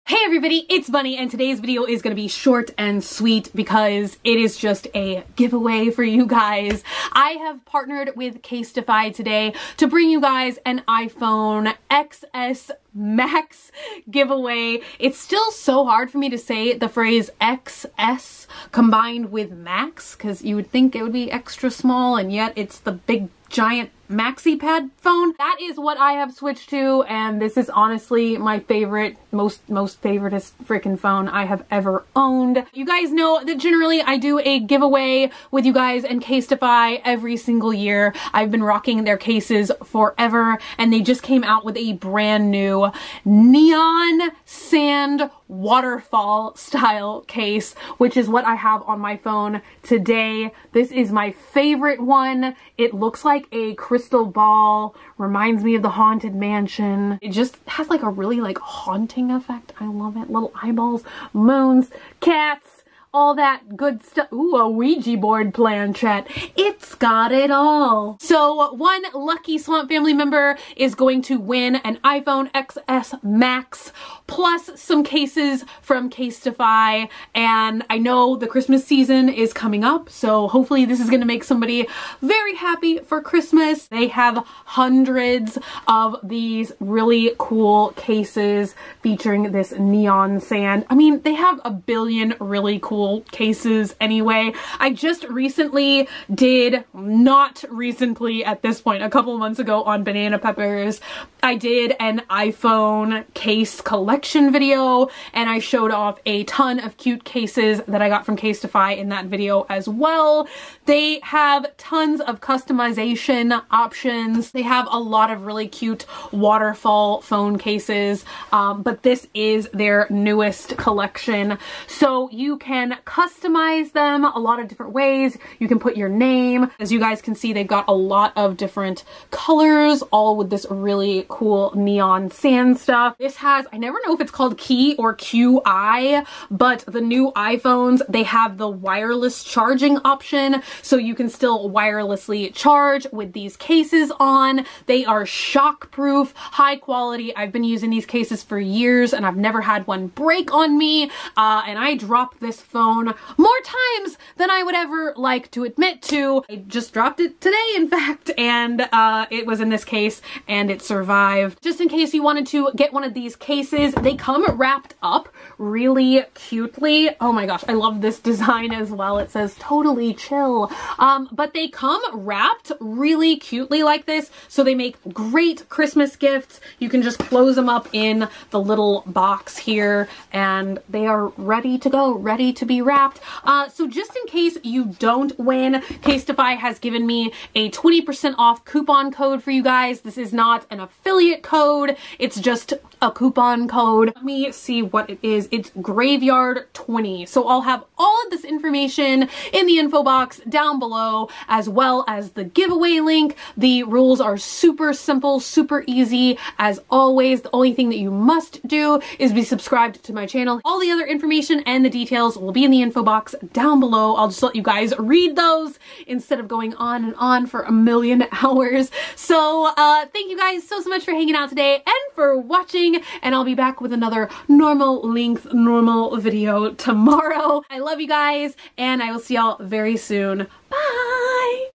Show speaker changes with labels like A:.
A: Hey everybody, it's Bunny, and today's video is going to be short and sweet because it is just a giveaway for you guys. I have partnered with Casetify today to bring you guys an iPhone XS Max giveaway. It's still so hard for me to say the phrase XS combined with Max because you would think it would be extra small, and yet it's the big giant maxi pad phone. That is what I have switched to, and this is honestly my favorite, most favoriteest freaking phone I have ever owned. You guys know that generally I do a giveaway with you guys and Casetify every single year. I've been rocking their cases forever, and they just came out with a brand new neon sand waterfall style case, which is what I have on my phone today. This is my favorite one. It looks like a crystal ball, reminds me of the Haunted Mansion. It just has like a really like haunting effect. I love it. Little eyeballs, moons, cats, all that good stuff. Ooh, a Ouija board planchette. It's got it all. So one lucky Swamp family member is going to win an iPhone XS Max plus some cases from Casetify. And I know the Christmas season is coming up, so hopefully this is going to make somebody very happy for Christmas. They have hundreds of these really cool cases featuring this neon sand. I mean, they have a billion really cool cases anyway. I just recently did, not recently at this point, a couple months ago on Banana Peppers, I did an iPhone case collection video, and I showed off a ton of cute cases that I got from Casetify in that video as well. They have tons of customization options. They have a lot of really cute waterfall phone cases, but this is their newest collection. So you can customize them a lot of different ways. You can put your name. As you guys can see, they've got a lot of different colors, all with this really cool neon sand stuff. This has, I never know if it's called Key or QI, but the new iPhones, they have the wireless charging option, so you can still wirelessly charge with these cases on. They are shock-proof, high quality. I've been using these cases for years, and I've never had one break on me, and I dropped this phone more times than I would ever like to admit to. I just dropped it today, in fact, and it was in this case, and it survived. Just in case you wanted to get one of these cases, they come wrapped up really cutely. Oh my gosh, I love this design as well. It says totally chill. But they come wrapped really cutely like this, so they make great Christmas gifts. You can just close them up in the little box here, and they are ready to go, ready to be wrapped. So just in case you don't win, Casetify has given me a 20% off coupon code for you guys. This is not an affiliate code, it's just a coupon code. Let me see what it is. It's Graveyard20. So I'll have all of this information in the info box down below, as well as the giveaway link. The rules are super simple, super easy. As always, the only thing that you must do is be subscribed to my channel. All the other information and the details will be in the info box down below. I'll just let you guys read those instead of going on and on for a million hours. So thank you guys so much for hanging out today and for watching, and I'll be back with another normal length, normal video tomorrow. I love you guys, and I will see y'all very soon. Bye!